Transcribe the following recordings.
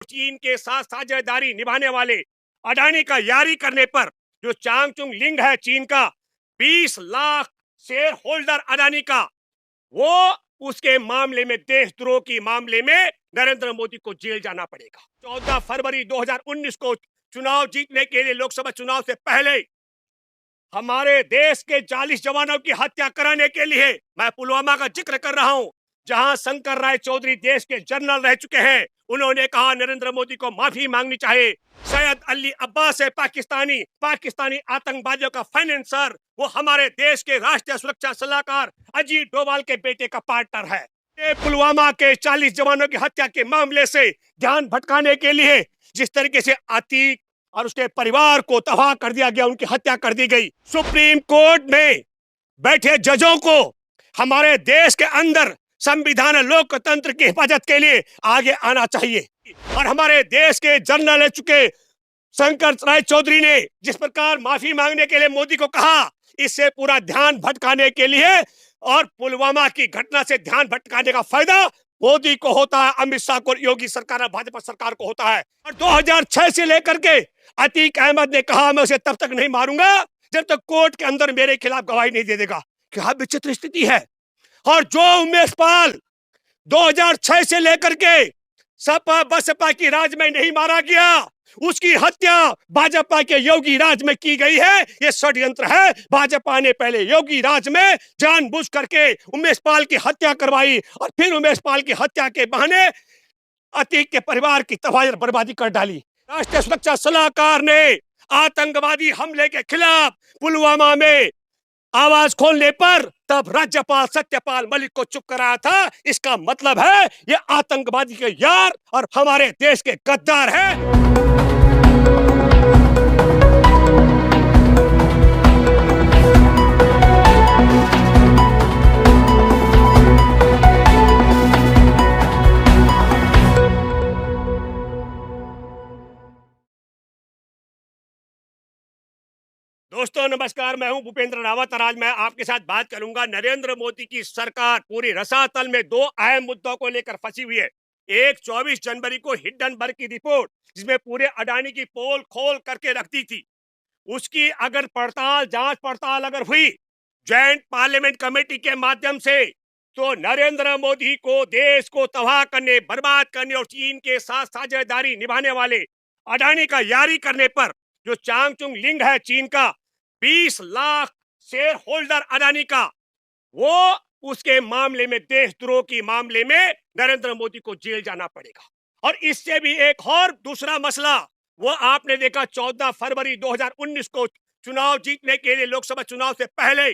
चीन के साथ साझेदारी निभाने वाले अडानी का यारी करने पर जो चांगचुंग लिंग है चीन का 20 लाख शेयर होल्डर अडानी का, वो उसके मामले में देशद्रोह की मामले में नरेंद्र मोदी को जेल जाना पड़ेगा। 14 फरवरी 2019 को चुनाव जीतने के लिए, लोकसभा चुनाव से पहले हमारे देश के 40 जवानों की हत्या कराने के लिए, मैं पुलवामा का जिक्र कर रहा हूं, जहां शंकर राय चौधरी देश के जनरल रह चुके हैं, उन्होंने कहा नरेंद्र मोदी को माफी मांगनी चाहिए। सैयद अली अब्बास है पाकिस्तानी आतंकवादियों का फाइनेंसर, वो हमारे देश के राष्ट्रीय सुरक्षा सलाहकार अजीत डोभाल के बेटे का पार्टनर है। पुलवामा के 40 जवानों की हत्या के मामले से ध्यान भटकाने के लिए जिस तरीके से अतीक और उसके परिवार को तबाह कर दिया गया, उनकी हत्या कर दी गई। सुप्रीम कोर्ट में बैठे जजों को हमारे देश के अंदर संविधान लोकतंत्र की हिफाजत के लिए आगे आना चाहिए। और हमारे देश के जनरल रह चुके शंकर राय चौधरी ने जिस प्रकार माफी मांगने के लिए मोदी को कहा, इससे पूरा ध्यान भटकाने के लिए और पुलवामा की घटना से ध्यान भटकाने का फायदा मोदी को होता है, अमित शाह को, योगी सरकार, भाजपा सरकार को होता है। और 2006 से लेकर के अतीक अहमद ने कहा मैं उसे तब तक नहीं मारूंगा जब तक कोर्ट के अंदर मेरे खिलाफ गवाही नहीं दे देगा। क्या विचित्र स्थिति है। और जो उमेश पाल 2006 से लेकर के सपा बसपा की राज में नहीं मारा गया, उसकी हत्या भाजपा के योगी राज में की गई है। ये षड्यंत्र है। भाजपा ने पहले योगी राज में जानबूझ करके उमेश पाल की हत्या करवाई और फिर उमेश पाल की हत्या के बहाने अतीक के परिवार की तबाही और बर्बादी कर डाली। राष्ट्रीय सुरक्षा सलाहकार ने आतंकवादी हमले के खिलाफ पुलवामा में आवाज खोलने पर तब राज्यपाल सत्यपाल मलिक को चुप कराया था। इसका मतलब है ये आतंकवादी के यार और हमारे देश के गद्दार हैं। दोस्तों नमस्कार, मैं हूं भूपेंद्र रावत और आज मैं आपके साथ बात करूंगा। नरेंद्र मोदी की सरकार पूरी रसातल में दो अहम मुद्दों को लेकर फंसी हुई है। एक 24 जनवरी को हिंडनबर्ग की रिपोर्ट जिसमें पूरे अडानी की पोल खोल करके रख दी थी, उसकी अगर जांच पड़ताल अगर हुई ज्वाइंट पार्लियामेंट कमेटी के माध्यम से, तो नरेंद्र मोदी को देश को तबाह करने, बर्बाद करने और चीन के साथ साझेदारी निभाने वाले अडानी का यारी करने पर जो चांगचुंग लिंग है चीन का 20 लाख शेयर होल्डर अडानी का, वो उसके मामले में, देशद्रोह की मामले में नरेंद्र मोदी को जेल जाना पड़ेगा। और इससे भी एक और दूसरा मसला, वो आपने देखा 14 फरवरी 2019 को चुनाव जीतने के लिए, लोकसभा चुनाव से पहले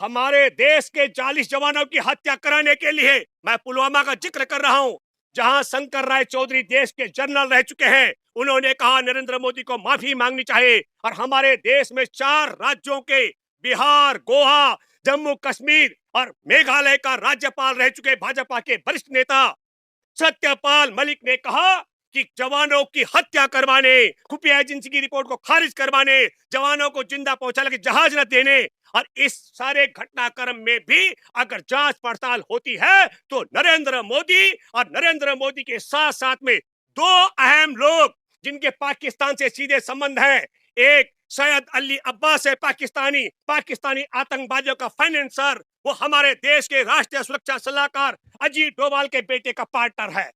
हमारे देश के 40 जवानों की हत्या कराने के लिए, मैं पुलवामा का जिक्र कर रहा हूं, जहां शंकर राय चौधरी देश के जनरल रह चुके हैं, उन्होंने कहा नरेंद्र मोदी को माफी मांगनी चाहिए। और हमारे देश में 4 राज्यों के, बिहार, गोवा, जम्मू कश्मीर और मेघालय का राज्यपाल रह चुके भाजपा के वरिष्ठ नेता सत्यपाल मलिक ने कहा कि जवानों की हत्या करवाने, खुफिया एजेंसी की रिपोर्ट को खारिज करवाने, जवानों को जिंदा पहुंचाने के जहाज न देने, और इस सारे घटनाक्रम में भी अगर जांच पड़ताल होती है तो नरेंद्र मोदी और नरेंद्र मोदी के साथ साथ में 2 अहम लोग जिनके पाकिस्तान से सीधे संबंध हैं, एक सैयद अली अब्बास है पाकिस्तानी आतंकवादियों का फाइनेंसर, वो हमारे देश के राष्ट्रीय सुरक्षा सलाहकार अजीत डोभाल के बेटे का पार्टनर है।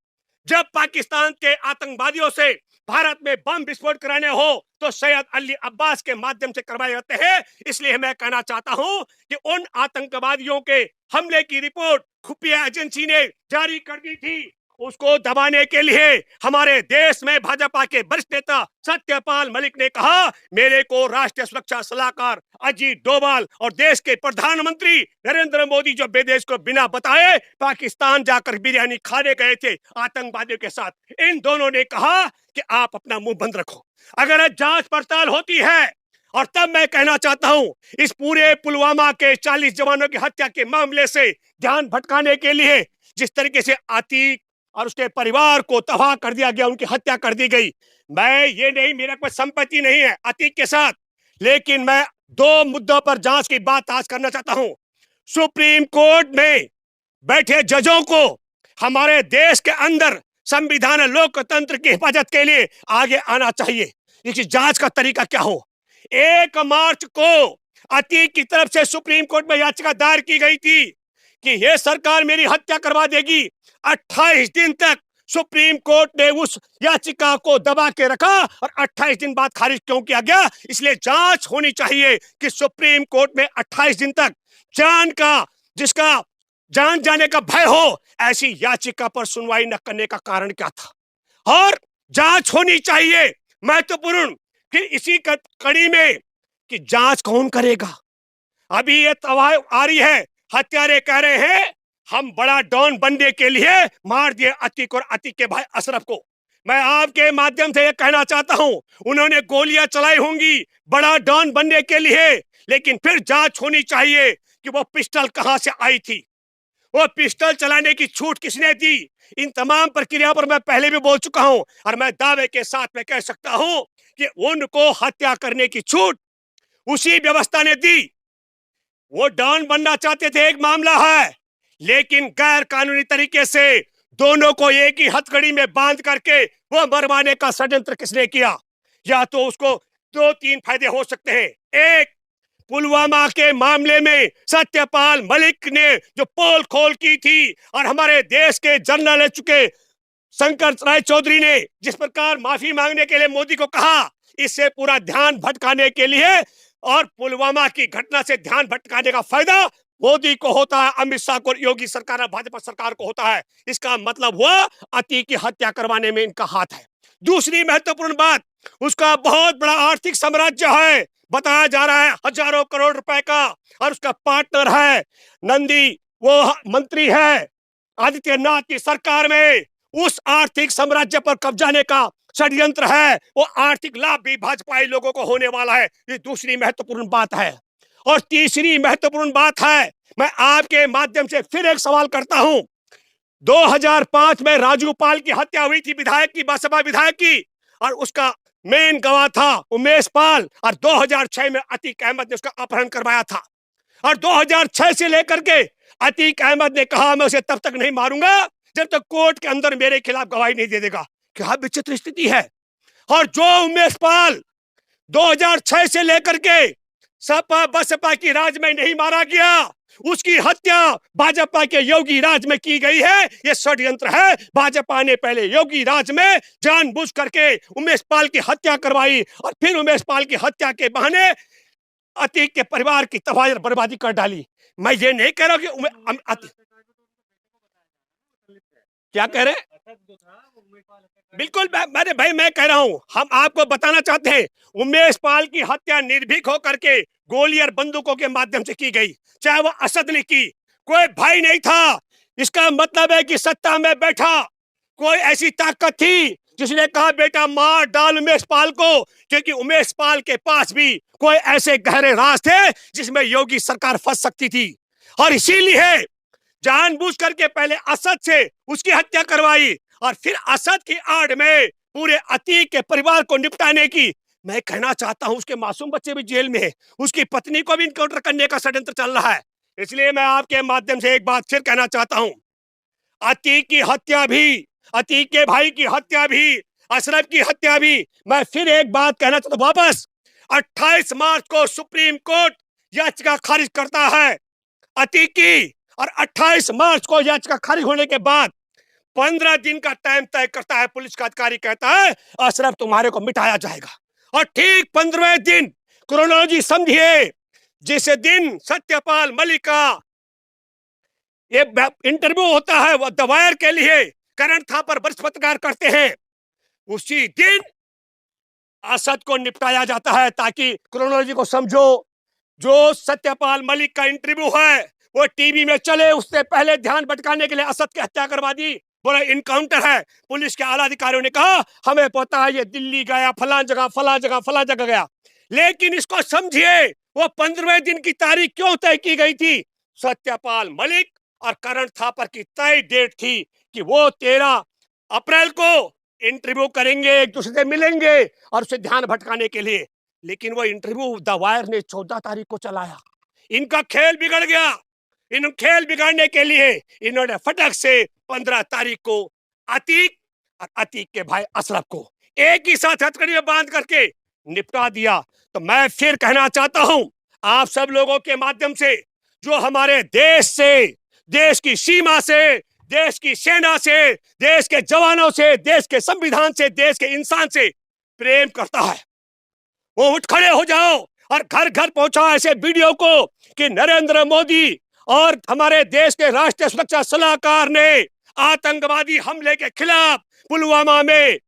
जब पाकिस्तान के आतंकवादियों से भारत में बम विस्फोट कराने हो तो सैयद अली अब्बास के माध्यम से करवाए जाते हैं। इसलिए मैं कहना चाहता हूं कि उन आतंकवादियों के हमले की रिपोर्ट खुफिया एजेंसी ने जारी कर दी थी, उसको दबाने के लिए हमारे देश में भाजपा के वरिष्ठ नेता सत्यपाल मलिक ने कहा मेरे को राष्ट्रीय सुरक्षा सलाहकार अजीत डोभाल और देश के प्रधानमंत्री नरेंद्र मोदी जो विदेश को बिना बताए पाकिस्तान जाकर बिरयानी खाने गए थे आतंकवादियों के साथ, इन दोनों ने कहा कि आप अपना मुंह बंद रखो, अगर जांच पड़ताल होती है। और तब मैं कहना चाहता हूं, इस पूरे पुलवामा के 40 जवानों की हत्या के मामले से ध्यान भटकाने के लिए जिस तरीके से अतीक और उसके परिवार को तबाह कर दिया गया, उनकी हत्या कर दी गई। मैं ये नहीं, मेरा कोई संपत्ति नहीं है अतीक के साथ, लेकिन मैं 2 मुद्दों पर जांच की बात आज करना चाहता हूं। सुप्रीम कोर्ट में बैठे जजों को हमारे देश के अंदर संविधान लोकतंत्र की हिफाजत के लिए आगे आना चाहिए। इसकी जांच का तरीका क्या हो। 1 मार्च को अतीक की तरफ से सुप्रीम कोर्ट में याचिका दायर की गई थी कि यह सरकार मेरी हत्या करवा देगी। 28 दिन तक सुप्रीम कोर्ट ने उस याचिका को दबा के रखा और 28 दिन बाद खारिज क्यों किया गया। इसलिए जांच होनी चाहिए कि सुप्रीम कोर्ट में 28 दिन तक जिसका जान जाने का भय हो, ऐसी याचिका पर सुनवाई न करने का कारण क्या था। और जांच होनी चाहिए महत्वपूर्ण कि इसी कड़ी में कि जांच कौन करेगा। अभी ये तवाह आ रही है, हत्यारे कह रहे हैं हम बड़ा डॉन बनने के लिए मार दिए अतीक और अतीक के भाई अशरफ को। मैं आपके माध्यम से ये कहना चाहता हूं, उन्होंने गोलियां चलाई होंगी बड़ा डॉन बनने के लिए, लेकिन फिर जांच होनी चाहिए कि वो पिस्टल कहां से आई थी, वो पिस्टल चलाने की छूट किसने दी। इन तमाम प्रक्रिया पर मैं पहले भी बोल चुका हूं और मैं दावे के साथ में कह सकता हूं कि उनको हत्या करने की छूट उसी व्यवस्था ने दी। वो डॉन बनना चाहते थे, एक मामला है, लेकिन गैर कानूनी तरीके से दोनों को एक ही हथकड़ी में बांध करके वो मरवाने का षड्यंत्र किसने किया। या तो उसको 2-3 फायदे हो सकते हैं। एक, पुलवामा के मामले में सत्यपाल मलिक ने जो पोल खोल की थी और हमारे देश के जनरल रह चुके शंकर राय चौधरी ने जिस प्रकार माफी मांगने के लिए मोदी को कहा, इससे पूरा ध्यान भटकाने के लिए और पुलवामा की घटना से ध्यान भटकाने का फायदा मोदी को होता है, अमित शाह को, योगी सरकार, भाजपा सरकार को होता है। इसका मतलब हुआ अतीक की हत्या करवाने में इनका हाथ है। दूसरी महत्वपूर्ण बात, उसका बहुत बड़ा आर्थिक साम्राज्य है, बताया जा रहा है हजारों करोड़ रुपए का, और उसका पार्टनर है नंदी, वो मंत्री है आदित्यनाथ की सरकार में। उस आर्थिक साम्राज्य पर कब्जाने का षड्यंत्र है, वो आर्थिक लाभ भी भाजपाई लोगों को होने वाला है। ये दूसरी महत्वपूर्ण बात है। और तीसरी महत्वपूर्ण बात है, मैं आपके माध्यम से फिर एक सवाल करता हूं। 2005 में राजू पाल की हत्या हुई थी, विधायक की, बसपा विधायक की, और उसका मेन गवाह था उमेश पाल, और 2006 में अतीक अहमद ने उसका अपहरण करवाया था। और 2006 से लेकर के अतीक अहमद ने कहा मैं उसे तब तक नहीं मारूंगा जब तक कोर्ट के अंदर मेरे खिलाफ गवाही नहीं दे देगा। क्या विचित्र स्थिति है। और जो उमेश पाल 2006 से लेकर के सपा बसपा की राज में नहीं मारा गया, उसकी हत्या भाजपा के योगी राज में की गई है। यह षड्यंत्र है। भाजपा ने पहले योगी राज में जानबूझ करके उमेश पाल की हत्या करवाई और फिर उमेश पाल की हत्या के बहाने अतीक के परिवार की तबाही और बर्बादी कर डाली। मैं ये नहीं कह रहा कि क्या कह रहे हैं, बिल्कुल मैंने भाई मैं कह रहा हूं, हम आपको बताना चाहते हैं उमेश पाल की हत्या निर्भीक होकर के गोली और बंदूकों के माध्यम से की गई, चाहे वो असद ने की, कोई भाई नहीं था। इसका मतलब है कि सत्ता में बैठा कोई ऐसी ताकत थी जिसने कहा बेटा मार डाल उमेश पाल को, क्योंकि उमेश पाल के पास भी कोई ऐसे गहरे राज थे जिसमें योगी सरकार फंस सकती थी। और इसीलिए जानबूझ करके पहले असद से उसकी हत्या करवाई और फिर असद की आड़ में पूरे अतीक के परिवार को निपटाने की। मैं कहना चाहता हूं उसके मासूम बच्चे भी जेल में है, उसकी पत्नी को भी इनकाउंटर करने का षड्यंत्र चल रहा है। इसलिए मैं आपके माध्यम से एक बात फिर कहना चाहता हूं, अतीक की हत्या भी, अतीक के भाई की हत्या भी, अशरफ की हत्या भी, मैं फिर एक बात कहना चाहता हूं वापस। 28 मार्च को सुप्रीम कोर्ट याचिका खारिज करता है अतीक की, और 28 मार्च को याचिका खारिज होने के बाद 15 दिन का टाइम तय करता है। पुलिस का अधिकारी कहता है अशरफ तुम्हारे को मिटाया जाएगा। और ठीक 15वें दिन, क्रोनोलॉजी समझिए, जिस दिन सत्यपाल मलिक का ये इंटरव्यू होता है वो द वायर के लिए, करण थापर वरिष्ठ पत्रकार करते हैं, उसी दिन असद को निपटाया जाता है। ताकि क्रोनोलॉजी को समझो, जो सत्यपाल मलिक का इंटरव्यू है वो टीवी में चले, उससे पहले ध्यान भटकाने के लिए असद की हत्या करवा दी, बोला इनकाउंटर है। पुलिस के आला अधिकारियों ने कहा हमें पता है ये दिल्ली गया, फलां जगह फलां जगह फलां जगह गया। लेकिन इसको समझिए, वो 15वें दिन की तारीख क्यों तय की गई थी। सत्यपाल मलिक और करण थापर की तय डेट थी कि वो 13 अप्रैल को इंटरव्यू करेंगे, एक दूसरे से मिलेंगे और उसे ध्यान भटकाने के लिए। लेकिन वो इंटरव्यू द वायर ने 14 तारीख को चलाया। इनका खेल बिगड़ गया। इन खेल बिगाड़ने के लिए इन्होंने फटक से 15 तारीख को अतीक और अतीक के भाई अशरफ को एक ही साथ हथकड़ी में बांध करके निपटा दिया। तो मैं फिर कहना चाहता हूं आप सब लोगों के माध्यम से, जो हमारे देश से, देश की सीमा से, देश की सेना से, देश के जवानों से, देश के संविधान से, देश के इंसान से प्रेम करता है, वो उठ खड़े हो जाओ और घर घर पहुंचाओ ऐसे वीडियो को कि नरेंद्र मोदी और हमारे देश के राष्ट्रीय सुरक्षा सलाहकार ने आतंकवादी हमले के खिलाफ पुलवामा में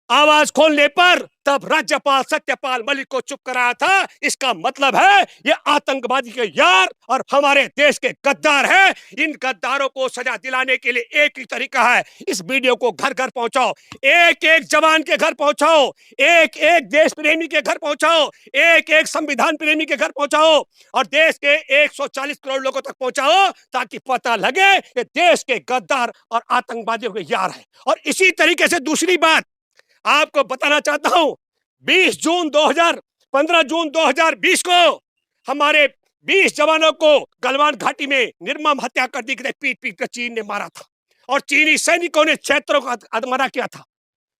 आवाज खोलने पर तब राज्यपाल सत्यपाल मलिक को चुप कराया था। इसका मतलब है ये आतंकवादी के यार और हमारे देश के गद्दार हैं। इन गद्दारों को सजा दिलाने के लिए एक ही तरीका है, इस वीडियो को घर घर पहुंचाओ, एक एक जवान के घर पहुंचाओ, एक एक देश प्रेमी के घर पहुंचाओ, एक एक संविधान प्रेमी के घर पहुंचाओ और देश के 140 करोड़ लोगों तक पहुंचाओ, ताकि पता लगे कि देश के गद्दार और आतंकवादियों के यार है। और इसी तरीके से दूसरी बात आपको बताना चाहता हूं, 15 जून 2020 को हमारे 20 जवानों को गलवान घाटी में निर्मम हत्या कर दी गई, पीट पीट कर चीन ने मारा था और चीनी सैनिकों ने क्षेत्रों को अधमरा किया था।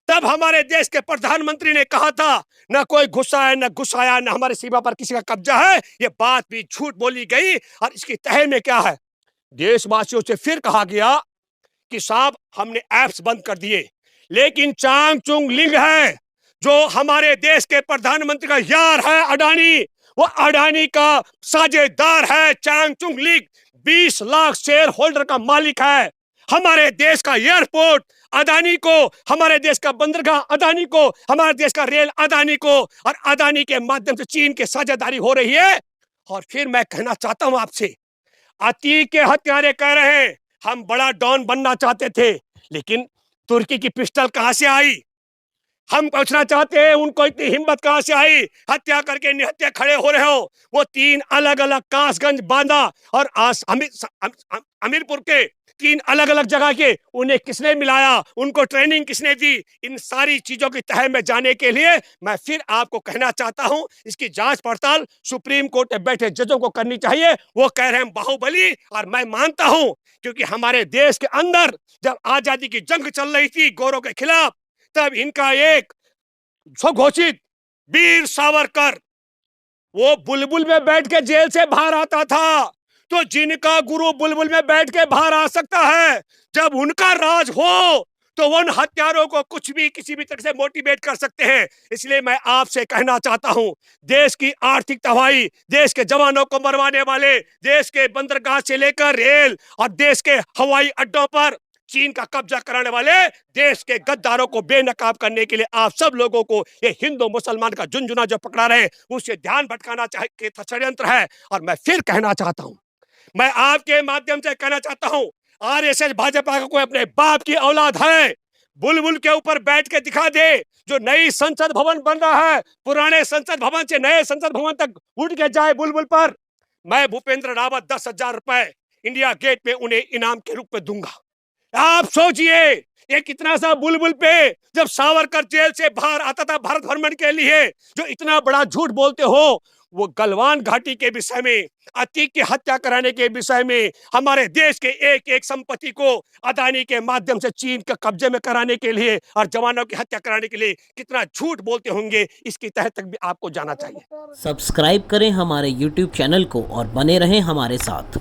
तब हमारे देश के प्रधानमंत्री ने कहा था न कोई घुसा है न घुसाया, न हमारे सीमा पर किसी का कब्जा है। ये बात भी झूठ बोली गई और इसकी तह में क्या है, देशवासियों से फिर कहा गया कि साहब हमने ऐप्स बंद कर दिए, लेकिन चांग चुंग लिंग है जो हमारे देश के प्रधानमंत्री का यार है अडानी, वो अडानी का साझेदार है। चांग चुंग लिंग 20 लाख शेयर होल्डर का मालिक है। हमारे देश का एयरपोर्ट अदानी को, हमारे देश का बंदरगाह अदानी को, हमारे देश का रेल अदानी को, और अदानी के माध्यम से चीन के साझेदारी हो रही है। और फिर मैं कहना चाहता हूं आपसे, अतीक के हत्यारे कह रहे हैं हम बड़ा डॉन बनना चाहते थे, लेकिन तुर्की की पिस्टल कहां से आई? हम पूछना चाहते हैं उनको इतनी हिम्मत कहां से आई? हत्या करके निहत्या खड़े हो रहे हो। वो 3 अलग अलग कासगंज, बांदा और अमीरपुर के 3 अलग अलग जगह के, उन्हें किसने मिलाया, उनको ट्रेनिंग किसने दी? इन सारी चीजों की तह में जाने के लिए मैं फिर आपको कहना चाहता हूं, इसकी जांच पड़ताल सुप्रीम कोर्ट में बैठे जजों को करनी चाहिए। वो कह रहे हैं बाहुबली, और मैं मानता हूं, क्योंकि हमारे देश के अंदर जब आजादी की जंग चल रही थी गोरों के खिलाफ, तब इनका एक स्वघोषित वीर सावरकर वो बुलबुल में बैठ के जेल से बाहर आता था। तो जिनका गुरु बुलबुल में बैठ के बाहर आ सकता है, जब उनका राज हो तो उन हत्यारों को कुछ भी किसी भी तरह से मोटिवेट कर सकते हैं। इसलिए मैं आपसे कहना चाहता हूं, देश की आर्थिक तबाही, देश के जवानों को मरवाने वाले, देश के बंदरगाह से लेकर रेल और देश के हवाई अड्डों पर चीन का कब्जा कराने वाले देश के गद्दारों को बेनकाब करने के लिए आप सब लोगों को ये हिंदू मुसलमान का झुंझुना जो पकड़ा रहे, उससे ध्यान भटकाना चाहिए, षड्यंत्र है। और मैं फिर कहना चाहता हूं, मैं आपके माध्यम से कहना चाहता हूं, आरएसएस भाजपा का कोई अपने बाप की औलाद है, बुलबुल के ऊपर बैठ के दिखा दे। जो नई संसद भवन बन रहा है, पुराने संसद भवन से नए संसद भवन तक उड़ के जाए बुलबुल पर, मैं भूपेंद्र रावत 10,000 रुपए इंडिया गेट में उन्हें इनाम के रूप में दूंगा। आप सोचिए ये कितना सा बुलबुल पे, जब सावरकर जेल से बाहर आता था भारत भ्रमण के लिए, जो इतना बड़ा झूठ बोलते हो, वो गलवान घाटी के विषय में, अतीक की हत्या कराने के विषय में, हमारे देश के एक एक संपत्ति को अदानी के माध्यम से चीन के कब्जे में कराने के लिए और जवानों की हत्या कराने के लिए कितना झूठ बोलते होंगे, इसकी तह तक भी आपको जाना चाहिए। सब्सक्राइब करें हमारे YouTube चैनल को और बने रहें हमारे साथ।